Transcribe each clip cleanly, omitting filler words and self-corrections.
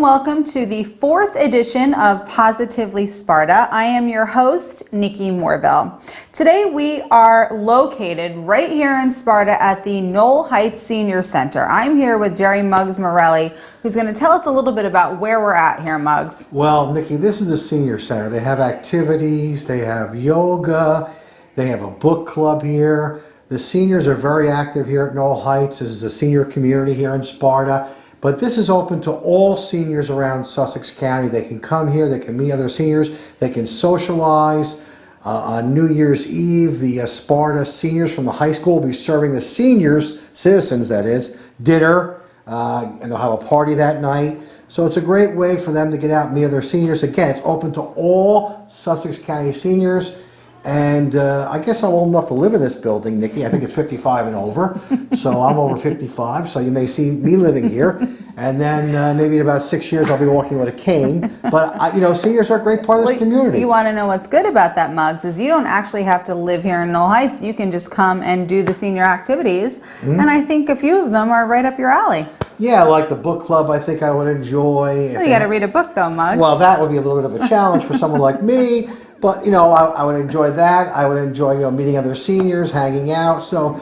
and welcome to the 4th edition of Positively Sparta. I am your host, Nikki Morville. Today we are located right here in Sparta at the Knoll Heights Senior Center. I'm here with Jerry Muggs Morelli, who's going to tell us a little bit about where we're at here, Muggs. Well, Nikki, this is the Senior Center. They have activities, they have yoga, they have a book club here. The seniors are very active here at Knoll Heights. This is a senior community here in Sparta. But this is open to all seniors around Sussex County. They can come here, they can meet other seniors, they can socialize. On New Year's Eve, the Sparta seniors from the high school will be serving the seniors, citizens that is, dinner, and they'll have a party that night. So it's a great way for them to get out and meet other seniors. Again, it's open to all Sussex County seniors. And I guess I'm old enough to live in this building, Nikki. I think it's 55 and over. So I'm over 55, so you may see me living here. And then maybe in about 6 years I'll be walking with a cane. But, seniors are a great part of this community. You want to know what's good about that, Muggs, is you don't actually have to live here in Knoll Heights. You can just come and do the senior activities. Mm-hmm. And I think a few of them are right up your alley. Yeah, like the book club, I think I would enjoy. Well, you got to read a book, though, Muggs. Well, that would be a little bit of a challenge for someone like me. But, I would enjoy that. I would enjoy, meeting other seniors, hanging out. So,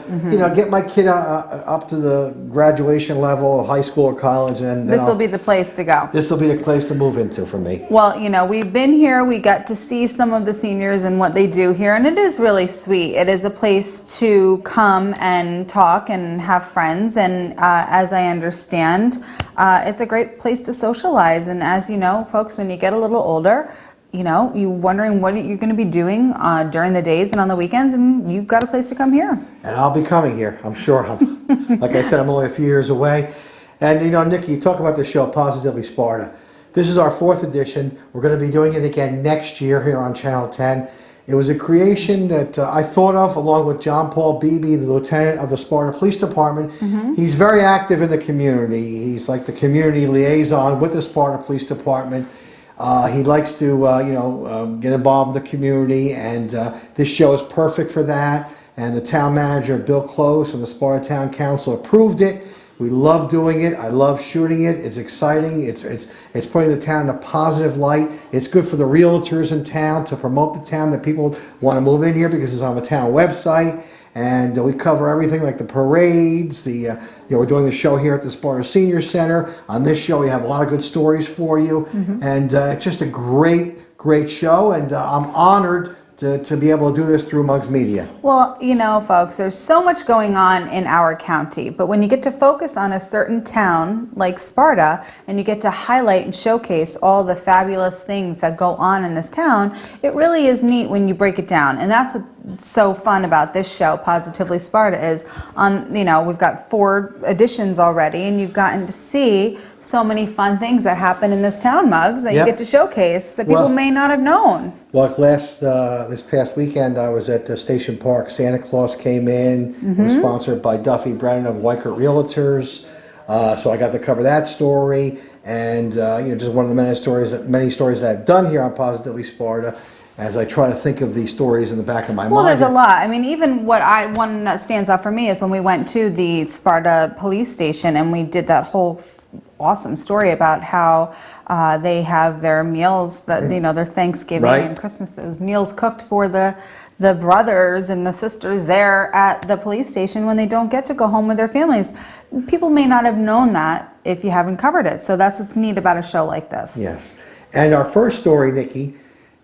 get my kid up to the graduation level, high school or college. And this will be the place to go. This will be the place to move into for me. Well, we've been here. We got to see some of the seniors and what they do here. And it is really sweet. It is a place to come and talk and have friends. And as I understand, it's a great place to socialize. And as you know, folks, when you get a little older, you're wondering what you're going to be doing during the days and on the weekends, and you've got a place to come here. And I'll be coming here, I'm sure. Like I said, I'm only a few years away. And, Nikki, you talk about the show, Positively Sparta. This is our 4th edition. We're going to be doing it again next year here on Channel 10. It was a creation that I thought of along with John Paul Beebe, the lieutenant of the Sparta Police Department. Mm-hmm. He's very active in the community. He's like the community liaison with the Sparta Police Department. He likes to, get involved in the community, and this show is perfect for that. And the town manager, Bill Close, and the Sparta Town Council approved it. We love doing it. I love shooting it. It's exciting. It's putting the town in a positive light. It's good for the realtors in town to promote the town, that people want to move in here because it's on the town website. And we cover everything like the parades. We're doing the show here at the Sparta Senior Center. On this show, we have a lot of good stories for you. Mm-hmm. And it's just a great, great show. And I'm honored to be able to do this through Muggs Media. Well, folks, there's so much going on in our county, but when you get to focus on a certain town like Sparta, and you get to highlight and showcase all the fabulous things that go on in this town, it really is neat when you break it down. And that's what's so fun about this show, Positively Sparta, is we've got 4 editions already, and you've gotten to see so many fun things that happen in this town, Muggs, that you get to showcase that people may not have known. Well, this past weekend, I was at the Station Park. Santa Claus came in. Mm-hmm. It was sponsored by Duffy Brennan of Weichert Realtors. So I got to cover that story. And, just one of the many stories that I've done here on Positively Sparta, as I try to think of these stories in the back of my mind. Well, there's a lot. I mean, even one that stands out for me is when we went to the Sparta police station and we did that whole awesome story about how they have their meals, that their Thanksgiving and Christmas, those meals cooked for the brothers and the sisters there at the police station when they don't get to go home with their families. People may not have known that if you haven't covered it. So that's what's neat about a show like this. Yes. And our first story, Nikki,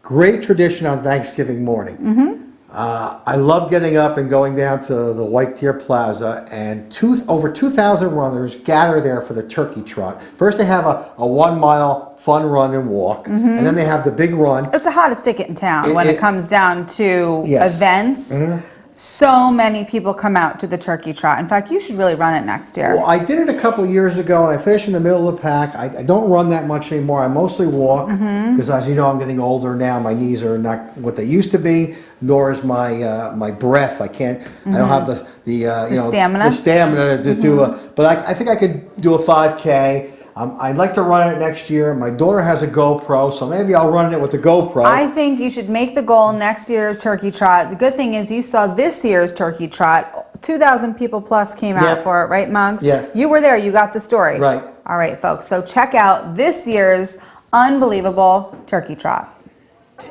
great tradition on Thanksgiving morning. Mm-hmm. I love getting up and going down to the White Deer Plaza, and over 2,000 runners gather there for the turkey trot. First they have a 1-mile fun run and walk, mm-hmm. and then they have the big run. It's the hottest ticket in town when it comes down to events. Mm-hmm. So many people come out to the turkey trot. In fact, you should really run it next year. Well, I did it a couple years ago, and I finished in the middle of the pack. I don't run that much anymore. I mostly walk, because as you know, I'm getting older now. My knees are not what they used to be, nor is my breath. I can't. I don't have the stamina to do it. But I think I could do a 5K. I'd like to run it next year. My daughter has a GoPro, so maybe I'll run it with the GoPro. I think you should make the goal next year's turkey trot. The good thing is you saw this year's turkey trot. 2,000 people plus came out for it, right, Muggs? Yeah. You were there. You got the story. Right. All right, folks, so check out this year's unbelievable turkey trot.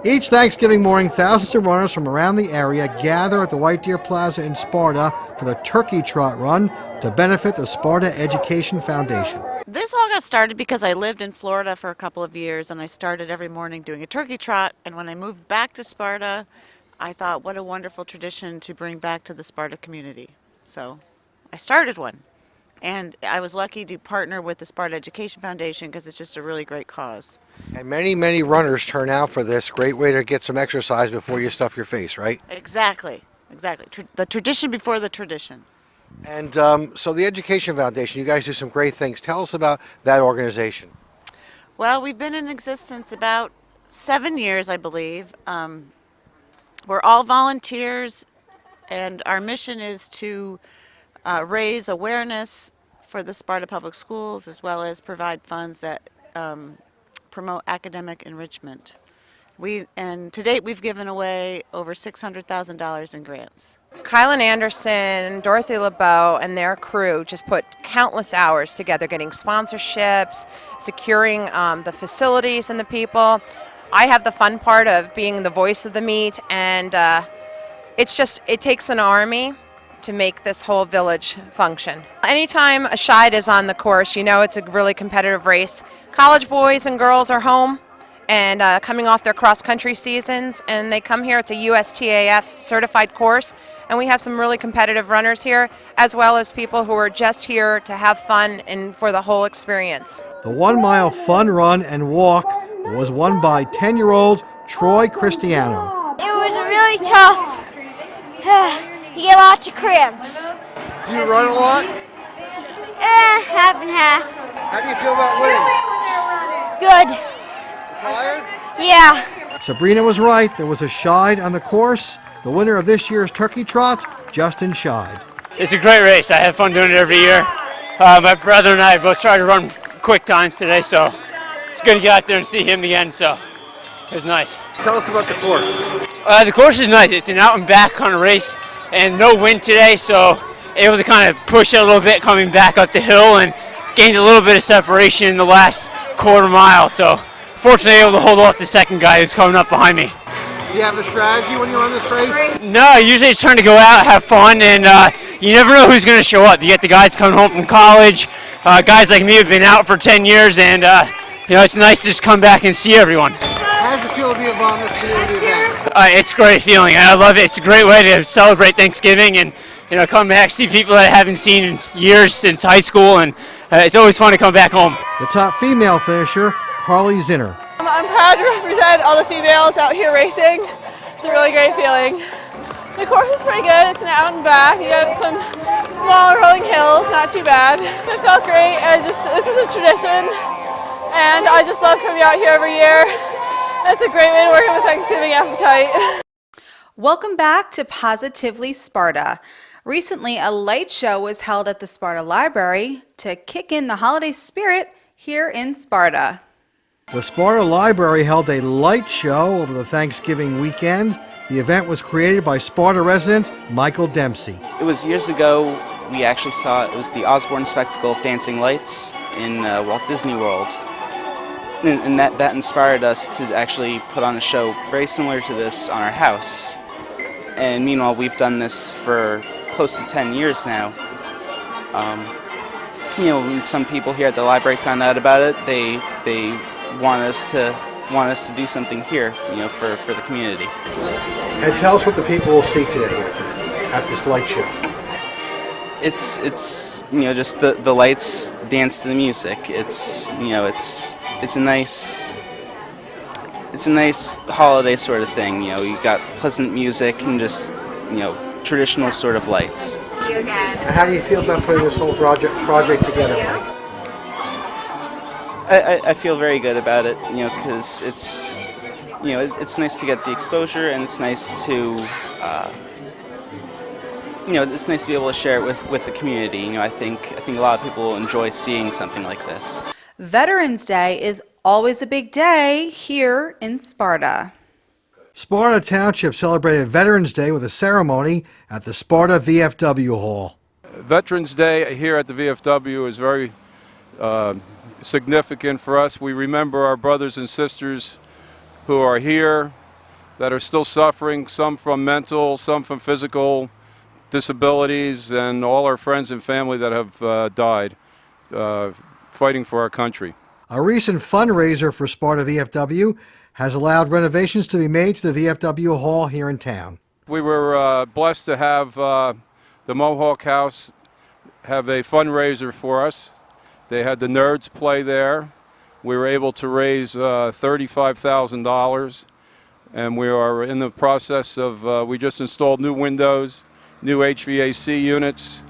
Each Thanksgiving morning, thousands of runners from around the area gather at the White Deer Plaza in Sparta for the Turkey Trot Run to benefit the Sparta Education Foundation. This all got started because I lived in Florida for a couple of years, and I started every morning doing a turkey trot. And when I moved back to Sparta, I thought, what a wonderful tradition to bring back to the Sparta community. So I started one. And I was lucky to partner with the Sparta Education Foundation because it's just a really great cause. And many, many runners turn out for this. Great way to get some exercise before you stuff your face, right? Exactly, exactly. The tradition before the tradition. And so the Education Foundation, you guys do some great things. Tell us about that organization. Well, we've been in existence about 7 years, I believe. We're all volunteers, and our mission is to raise awareness for the Sparta Public Schools, as well as provide funds that promote academic enrichment. And to date, we've given away over $600,000 in grants. Kylan Anderson, Dorothy LeBeau, and their crew just put countless hours together getting sponsorships, securing the facilities and the people. I have the fun part of being the voice of the meet, and it takes an army to make this whole village function. Anytime a Shide is on the course, you know it's a really competitive race. College boys and girls are home and coming off their cross-country seasons, and they come here. It's a USTAF certified course, and we have some really competitive runners here, as well as people who are just here to have fun and for the whole experience. The 1 mile fun run and walk was won by 10-year-old Troy Cristiano. It was really tough. You get lots of cramps. Do you run a lot? Half and half. How do you feel about winning? Good. Tired? Yeah. Sabrina was right. There was a Shide on the course. The winner of this year's Turkey Trot, Justin Shide. It's a great race. I have fun doing it every year. My brother and I both try to run quick times today, so it's good to get out there and see him again, so it was nice. Tell us about the course. The course is nice. It's an out and back kind of race, and no wind today, so able to kind of push it a little bit coming back up the hill, and gained a little bit of separation in the last quarter mile, so fortunately able to hold off the second guy who's coming up behind me. Do you have a strategy when you run this race? No, usually it's trying to go out, have fun, and you never know who's going to show up. You get the guys coming home from college, guys like me have been out for 10 years, and it's nice to just come back and see everyone. How does it feel to be involved in this community event? It's a great feeling. I love it. It's a great way to celebrate Thanksgiving and come back, see people that I haven't seen in years since high school, and it's always fun to come back home. The top female finisher, Carly Zinner. I'm proud to represent all the females out here racing. It's a really great feeling. The course is pretty good. It's an out and back. You got some small rolling hills, not too bad. It felt great. This is a tradition, and I just love coming out here every year. It's a great way to work on the Thanksgiving appetite. Welcome back to Positively Sparta. Recently, a light show was held at the Sparta Library to kick in the holiday spirit here in Sparta. The Sparta Library held a light show over the Thanksgiving weekend. The event was created by Sparta resident Michael Dempsey. It was years ago. We actually saw it was the Osborne Spectacle of Dancing Lights in Walt Disney World. And that inspired us to actually put on a show very similar to this on our house. And meanwhile, we've done this for close to 10 years now. When some people here at the library found out about it, they want us to do something here, for the community. And tell us what the people will see today at this light show. It's just the lights dance to the music. It's a nice holiday sort of thing. You got pleasant music and just traditional sort of lights. How do you feel about putting this whole project together, Mike? I feel very good about it, because it's nice to get the exposure, and it's nice to it's nice to be able to share it with the community. I think a lot of people will enjoy seeing something like this. Veterans Day is always a big day here in Sparta. Sparta Township celebrated Veterans Day with a ceremony at the Sparta VFW Hall. Veterans Day here at the VFW is very significant for us. We remember our brothers and sisters who are here that are still suffering, some from mental, some from physical disabilities, and all our friends and family that have died fighting for our country. A recent fundraiser for Sparta VFW has allowed renovations to be made to the VFW Hall here in town. We were blessed to have the Mohawk House have a fundraiser for us. They had the Nerds play there. We were able to raise $35,000, and we are in the process of, we just installed new windows, new HVAC units.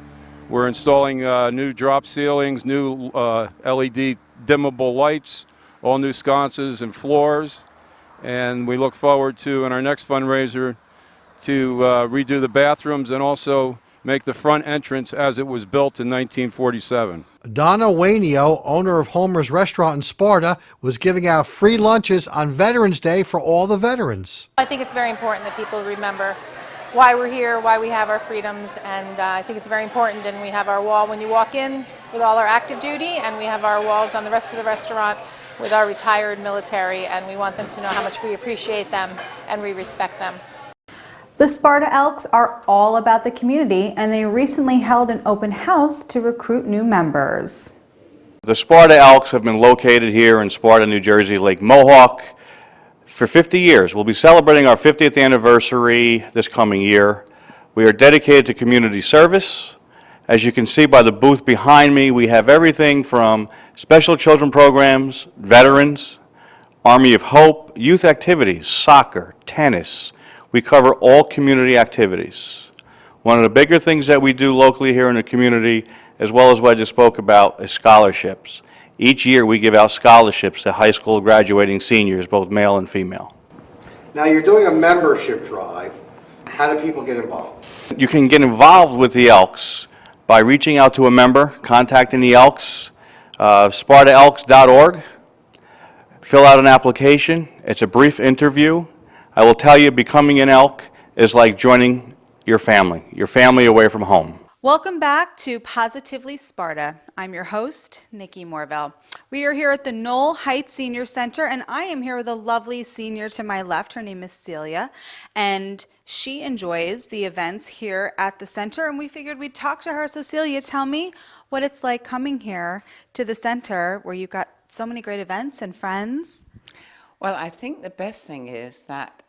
We're installing new drop ceilings, new LED dimmable lights, all new sconces and floors. And we look forward to, in our next fundraiser, to redo the bathrooms and also make the front entrance as it was built in 1947. Donna Wainio, owner of Homer's Restaurant in Sparta, was giving out free lunches on Veterans Day for all the veterans. I think it's very important that people remember why we're here, why we have our freedoms, and I think it's very important. And we have our wall when you walk in with all our active duty, and we have our walls on the rest of the restaurant with our retired military, and we want them to know how much we appreciate them and we respect them. The Sparta Elks are all about the community, and they recently held an open house to recruit new members. The Sparta Elks have been located here in Sparta, New Jersey, Lake Mohawk, for 50 years. We'll be celebrating our 50th anniversary this coming year. We are dedicated to community service. As you can see by the booth behind me, we have everything from special children programs, veterans, Army of Hope, youth activities, soccer, tennis. We cover all community activities. One of the bigger things that we do locally here in the community, as well as what I just spoke about, is scholarships. Each year we give out scholarships to high school graduating seniors, both male and female. Now you're doing a membership drive. How do people get involved? You can get involved with the Elks by reaching out to a member, contacting the Elks, spartaelks.org. Fill out an application. It's a brief interview. I will tell you, becoming an Elk is like joining your family away from home. Welcome back to Positively Sparta. I'm your host, Nikki Morville. We are here at the Knoll Heights Senior Center, and I am here with a lovely senior to my left. Her name is Celia, and she enjoys the events here at the center, and we figured we'd talk to her. So Celia, tell me what it's like coming here to the center where you've got so many great events and friends. Well, I think the best thing is that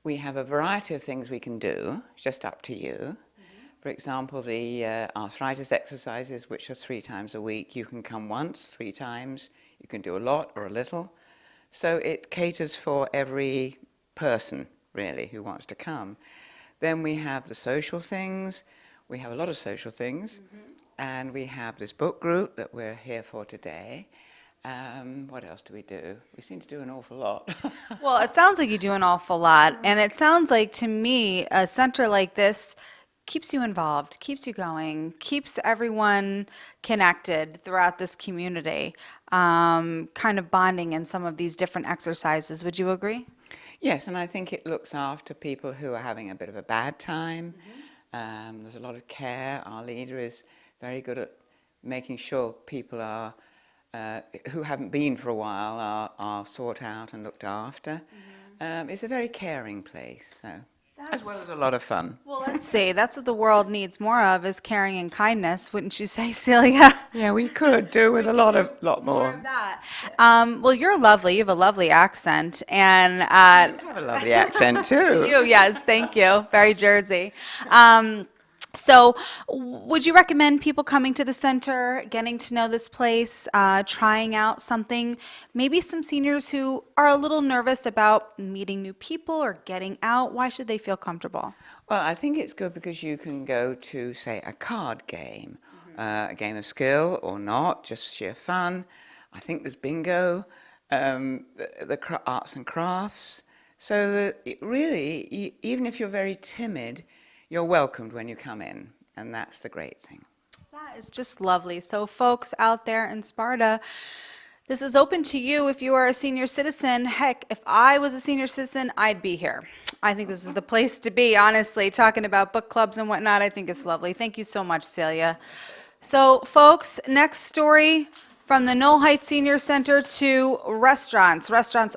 we have a variety of things we can do. It's just up to you. For example, the arthritis exercises, which are 3 times a week. You can come once, 3 times. You can do a lot or a little. So it caters for every person, really, who wants to come. Then we have the social things. We have a lot of social things. And we have this book group that we're here for today. What else do? We seem to do an awful lot. Well, it sounds like you do an awful lot. And it sounds like, to me, a center like this keeps you involved, keeps you going, keeps everyone connected throughout this community, kind of bonding in some of these different exercises. Would you agree? Yes, and I think it looks after people who are having a bit of a bad time. There's a lot of care. Our leader is very good at making sure people are, who haven't been for a while are sought out and looked after. It's a very caring place. So. As well as a lot of fun. Well, let's see. That's what the world needs more of, is caring and kindness. Wouldn't you say, Celia? Yeah, we could do with a lot more. Of that. Well, you're lovely. You have a lovely accent, and You have a lovely accent too. you, yes, thank you. Very Jersey. So would you recommend people coming to the center, getting to know this place, trying out something? Maybe some seniors who are a little nervous about meeting new people or getting out. Why should they feel comfortable? Well, I think it's good because you can go to, say, a card game, a game of skill or not, just sheer fun. I think there's bingo, the arts and crafts. So that really, even if you're very timid, you're welcomed when you come in, and that's the great thing. That is just lovely. So folks out there in Sparta, this is open to you if you are a senior citizen. Heck, if I was a senior citizen, I'd be here. I think this is the place to be, honestly. Talking about book clubs and whatnot, I think it's lovely. Thank you so much, Celia. So, folks, next story, from the Knoll Heights Senior Center to restaurants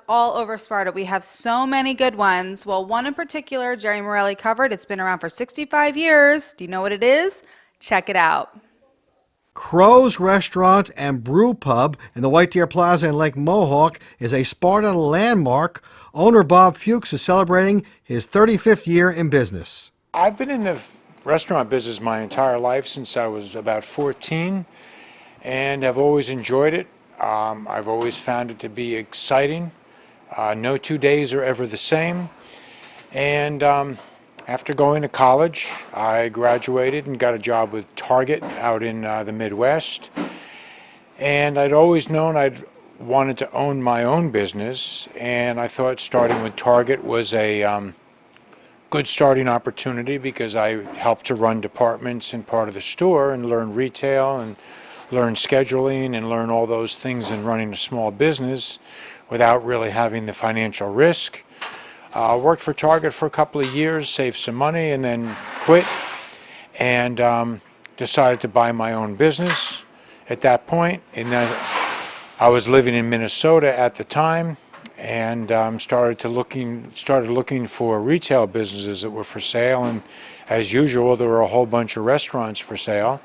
all over Sparta. We have so many good ones. Well, one in particular, Jerry Morelli covered. It's been around for 65 years. Do you know what it is? Check it out. Crow's Restaurant and Brew Pub in the White Deer Plaza in Lake Mohawk is a Sparta landmark. Owner Bob Fuchs is celebrating his 35th year in business. I've been in the restaurant business my entire life since I was about 14, and I've always enjoyed it. I've always found it to be exciting. No 2 days are ever the same. And after going to college, I graduated and got a job with Target out in the Midwest. And I'd always known I'd wanted to own my own business, and I thought starting with Target was a good starting opportunity because I helped to run departments in part of the store and learn retail and learn scheduling and learn all those things in running a small business without really having the financial risk. Worked for Target for a couple of years, saved some money, and then quit and decided to buy my own business at that point. And I was living in Minnesota at the time, and started looking for retail businesses that were for sale. And as usual, there were a whole bunch of restaurants for sale.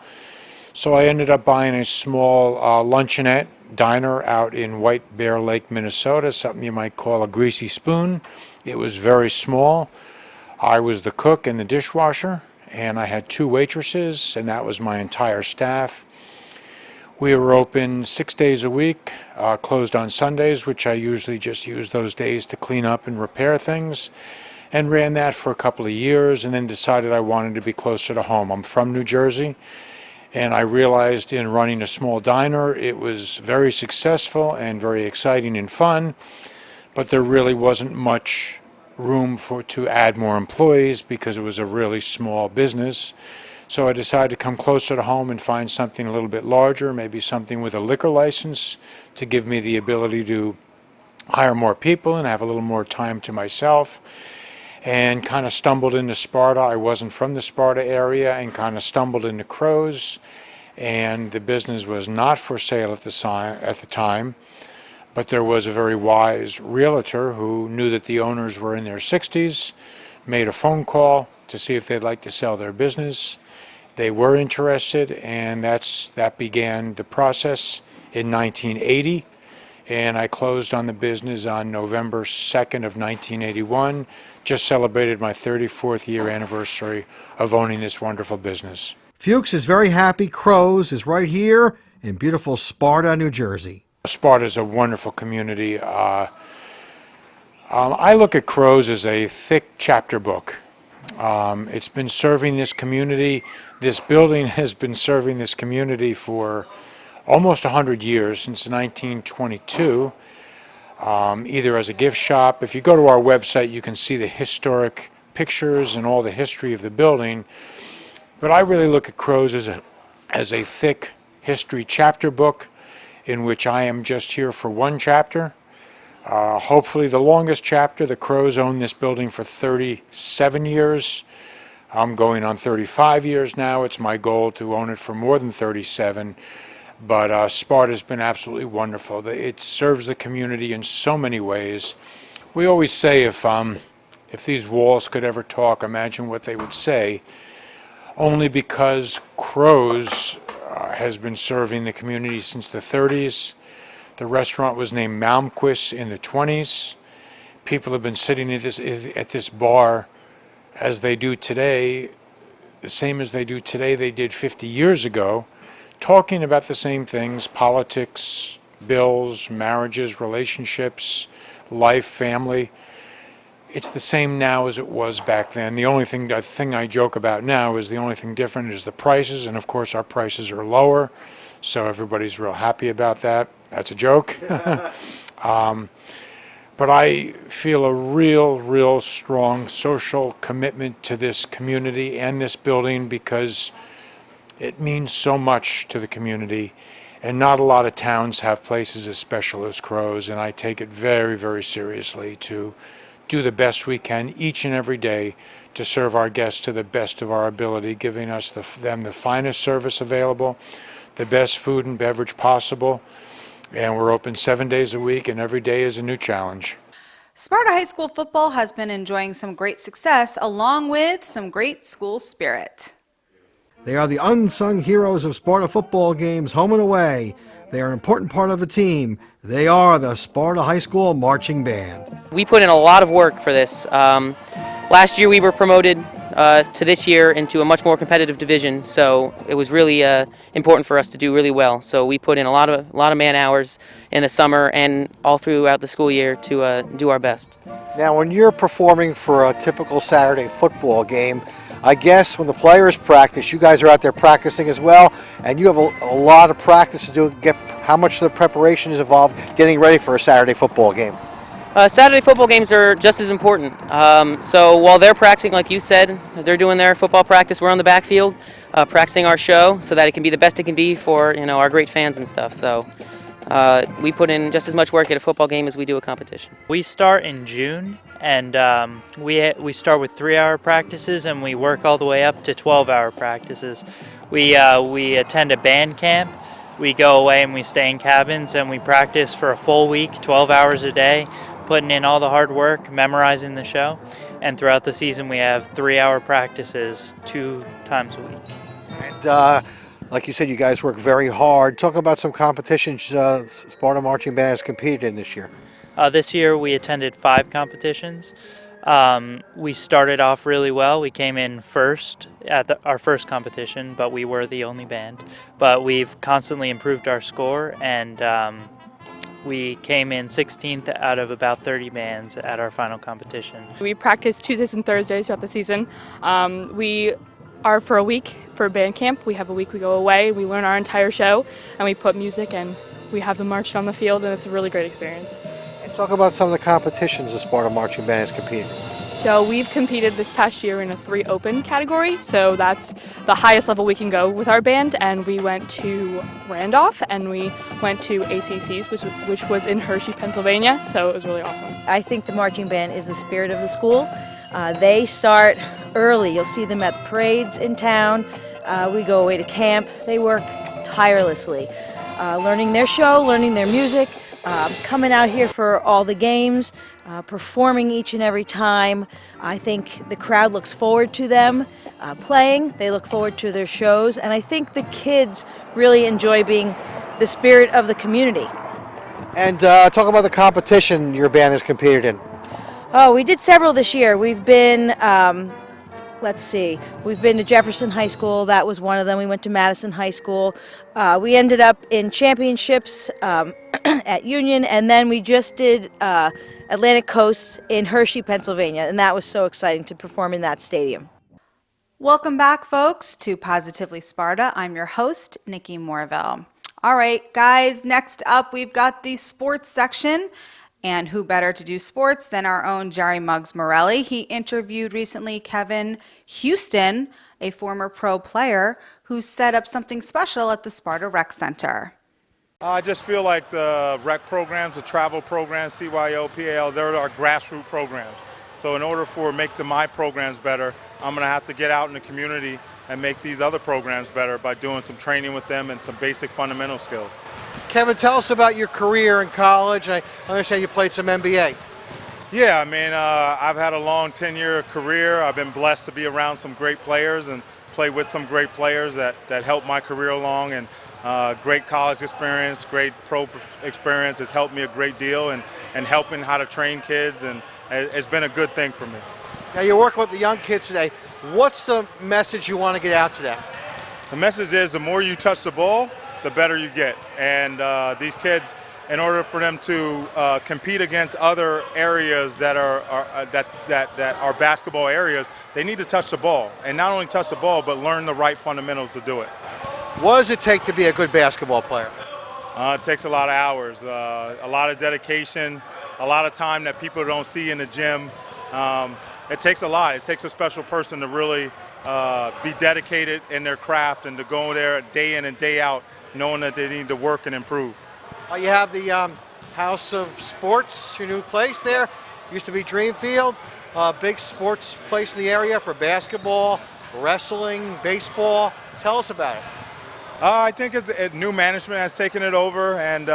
So I ended up buying a small luncheonette diner out in White Bear Lake, Minnesota, something you might call a greasy spoon. It was very small. I was the cook and the dishwasher, and I had 2 waitresses, and that was my entire staff. We were open 6 days a week, closed on Sundays, which I usually just use those days to clean up and repair things, and ran that for a couple of years, and then decided I wanted to be closer to home. I'm from New Jersey, and I realized in running a small diner it was very successful and very exciting and fun, but there really wasn't much room to add more employees because it was a really small business. So I decided to come closer to home and find something a little bit larger, maybe something with a liquor license to give me the ability to hire more people and have a little more time to myself. And kind of stumbled into Sparta. I wasn't from the Sparta area, and kind of stumbled into Crow's. And the business was not for sale at the time, but there was a very wise realtor who knew that the owners were in their 60s, made a phone call to see if they'd like to sell their business. They were interested, and that began the process in 1980. And I closed on the business on November 2nd of 1981. Just celebrated my 34th year anniversary of owning this wonderful business. Fuchs is very happy Crow's is right here in beautiful Sparta, New Jersey. Sparta is a wonderful community. I look at Crow's as a thick chapter book. It's been serving this community. This building has been serving this community for almost 100 years, since 1922, either as a gift shop. If you go to our website, you can see the historic pictures and all the history of the building. But I really look at Crow's as a thick history chapter book in which I am just here for one chapter. Hopefully the longest chapter. The Crow's owned this building for 37 years. I'm going on 35 years now. It's my goal to own it for more than 37. But Sparta's been absolutely wonderful. It serves the community in so many ways. We always say if these walls could ever talk, imagine what they would say. Only because Crow's has been serving the community since the 30s. The restaurant was named Malmquist in the 20s. People have been sitting at this bar as they do today, the same as they do today, they did 50 years ago, talking about the same things: politics, bills, marriages, relationships, life, family. It's the same now as it was back then. The thing I joke about now is the only thing different is the prices, and of course our prices are lower, so everybody's real happy about that. That's a joke. But I feel a real strong social commitment to this community and this building because it means so much to the community, and not a lot of towns have places as special as Crow's, and I take it very seriously to do the best we can each and every day to serve our guests to the best of our ability, giving them the finest service available, the best food and beverage possible. And we're open 7 days a week, and every day is a new challenge. Sparta High School football has been enjoying some great success along with some great school spirit. They are the unsung heroes of Sparta football games, home and away. They are an important part of a team. They are the Sparta High School Marching Band. We put in a lot of work for this. Last year we were promoted to this year into a much more competitive division, so it was really important for us to do really well. So we put in a lot of man hours in the summer and all throughout the school year to do our best. Now, when you're performing for a typical Saturday football game, I guess when the players practice, you guys are out there practicing as well, and you have a lot of practice to do. How much of the preparation is involved getting ready for a Saturday football game? Saturday football games are just as important. So while they're practicing, like you said, they're doing their football practice, we're on the backfield practicing our show so that it can be the best it can be for our great fans and stuff. So we put in just as much work at a football game as we do a competition. We start in June, and we start with 3-hour practices, and we work all the way up to 12-hour practices. We attend a band camp. We go away and we stay in cabins, and we practice for a full week, 12 hours a day, putting in all the hard work, memorizing the show. And throughout the season, we have 3-hour practices 2 times a week. And like you said, you guys work very hard. Talk about some competitions Sparta Marching Band has competed in this year. This year, we attended 5 competitions. We started off really well. We came in first at our first competition, but we were the only band. But we've constantly improved our score, and we came in 16th out of about 30 bands at our final competition. We practice Tuesdays and Thursdays throughout the season. We are for a week for band camp. We have a week we go away, we learn our entire show, and we put music and we have them march on the field, and it's a really great experience. And talk about some of the competitions the Sparta Marching Band has competed in. So we've competed this past year in a 3 open category, so that's the highest level we can go with our band, and we went to Randolph and we went to ACC's, which was in Hershey, Pennsylvania, so it was really awesome. I think the marching band is the spirit of the school. They start early. You'll see them at the parades in town. We go away to camp. They work tirelessly, learning their show, learning their music, coming out here for all the games, performing each and every time. I think the crowd looks forward to them playing. They look forward to their shows, and I think the kids really enjoy being the spirit of the community. And talk about the competition your band has competed in. Oh, we did several this year. We've been, let's see, we've been to Jefferson High School. That was one of them. We went to Madison High School. We ended up in championships at Union, and then we just did Atlantic Coast in Hershey, Pennsylvania, and that was so exciting to perform in that stadium. Welcome back, folks, to Positively Sparta. I'm your host, Nikki Morville. All right, guys, next up we've got the sports section. And who better to do sports than our own Jerry Muggs Morelli? He interviewed recently Kevin Houston, a former pro player, who set up something special at the Sparta Rec Center. I just feel like the rec programs, the travel programs, CYO, PAL, they're our grassroots programs. So in order for make my programs better, I'm going to have to get out in the community and make these other programs better by doing some training with them and some basic fundamental skills. Kevin, tell us about your career in college. I understand you played some NBA. Yeah, I mean, I've had a long 10-year career. I've been blessed to be around some great players and play with some great players that helped my career along. And great college experience, great pro experience has helped me a great deal and helping how to train kids, and it's been a good thing for me. Now you're working with the young kids today. What's the message you want to get out to them? The message is the more you touch the ball, the better you get. And these kids, in order for them to compete against other areas that are basketball areas, they need to touch the ball. And not only touch the ball, but learn the right fundamentals to do it. What does it take to be a good basketball player? It takes a lot of hours, a lot of dedication, a lot of time that people don't see in the gym. It takes a lot. It takes a special person to really be dedicated in their craft and to go there day in and day out knowing that they need to work and improve. You have the House of Sports, your new place there. used to be Dreamfield, a big sports place in the area for basketball, wrestling, baseball. Tell us about it. I think new management has taken it over, and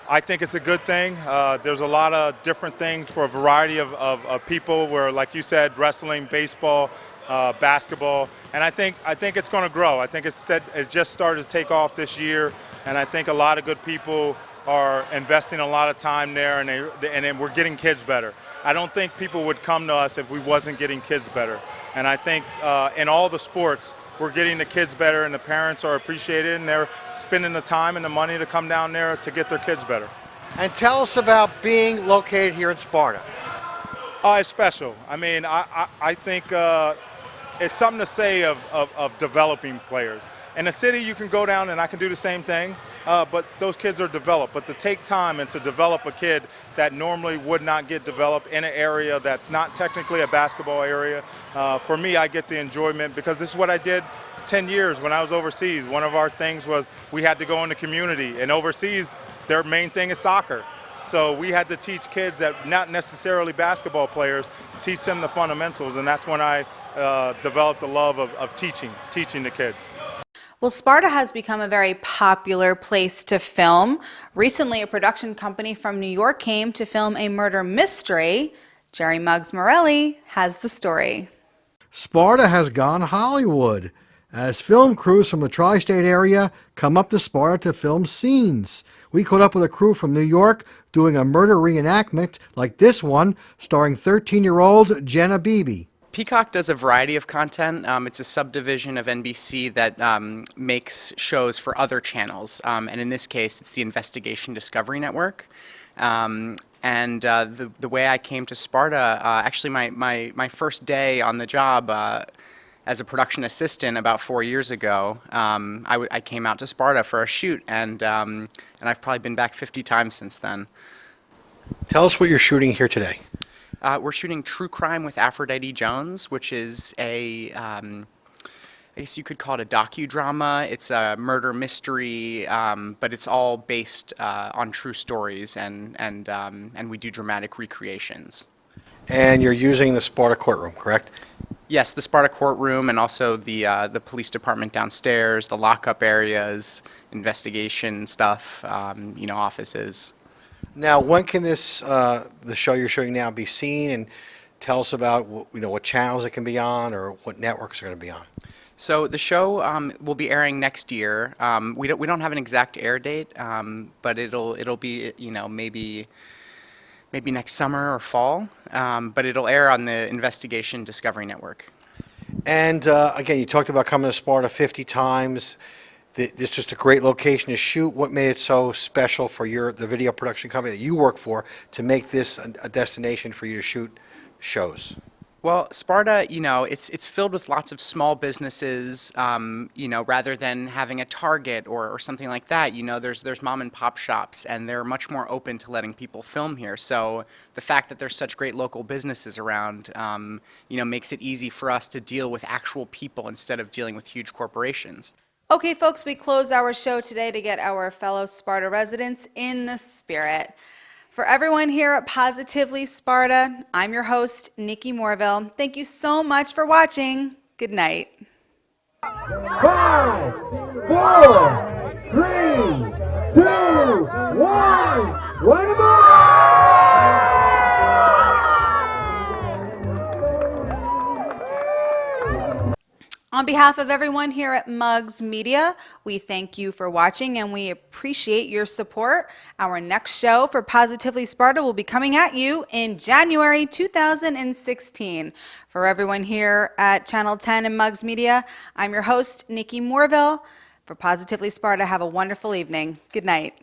I think it's a good thing. There's a lot of different things for a variety of people where, like you said, wrestling, baseball, basketball, and I think it's going to grow. I think it's just started to take off this year, and I think a lot of good people are investing a lot of time there, and we're getting kids better. I don't think people would come to us if we wasn't getting kids better, and I think in all the sports, we're getting the kids better, and the parents are appreciated, and they're spending the time and the money to come down there to get their kids better. And tell us about being located here in Sparta. It's special. I mean, I think it's something to say of developing players. In a city, you can go down and I can do the same thing, but those kids are developed. But to take time and to develop a kid that normally would not get developed in an area that's not technically a basketball area, for me, I get the enjoyment because this is what I did 10 years when I was overseas. One of our things was we had to go in the community, and overseas, their main thing is soccer. So we had to teach kids that not necessarily basketball players, teach them the fundamentals, and that's when I developed the love of teaching the kids. Well, Sparta has become a very popular place to film. Recently, a production company from New York came to film a murder mystery. Jerry Muggs Morelli has the story. Sparta has gone Hollywood as film crews from the tri-state area come up to Sparta to film scenes. We caught up with a crew from New York doing a murder reenactment like this one, starring 13-year-old Jenna Beebe. Peacock does a variety of content. It's a subdivision of NBC that makes shows for other channels. And in this case, it's the Investigation Discovery Network. The way I came to Sparta, actually my first day on the job as a production assistant about 4 years ago, I came out to Sparta for a shoot, and I've probably been back 50 times since then. Tell us what you're shooting here today. We're shooting True Crime with Aphrodite Jones, which is I guess you could call it a docudrama. It's a murder mystery, but it's all based on true stories, and we do dramatic recreations. And you're using the Sparta courtroom, correct? Yes, the Sparta courtroom, and also the police department downstairs, the lockup areas, investigation stuff, offices. Now, when can this the show you're showing now be seen, and tell us about what channels it can be on or what networks are going to be on? So the show will be airing next year. We don't have an exact air date, but it'll be maybe next summer or fall. But it'll air on the Investigation Discovery Network. And again, you talked about coming to Sparta 50 times. This is just a great location to shoot. What made it so special for the video production company that you work for to make this a destination for you to shoot shows? Well, Sparta, it's filled with lots of small businesses, rather than having a Target or something like that. There's mom and pop shops, and they're much more open to letting people film here. So the fact that there's such great local businesses around, makes it easy for us to deal with actual people instead of dealing with huge corporations. Okay, folks, we close our show today to get our fellow Sparta residents in the spirit. For everyone here at Positively Sparta, I'm your host, Nikki Morville. Thank you so much for watching. Good night. 5, 4, 3, 2, 1. Way to move! On behalf of everyone here at Muggs Media, we thank you for watching and we appreciate your support. Our next show for Positively Sparta will be coming at you in January 2016. For everyone here at Channel 10 and Muggs Media, I'm your host, Nikki Morville. For Positively Sparta, have a wonderful evening. Good night.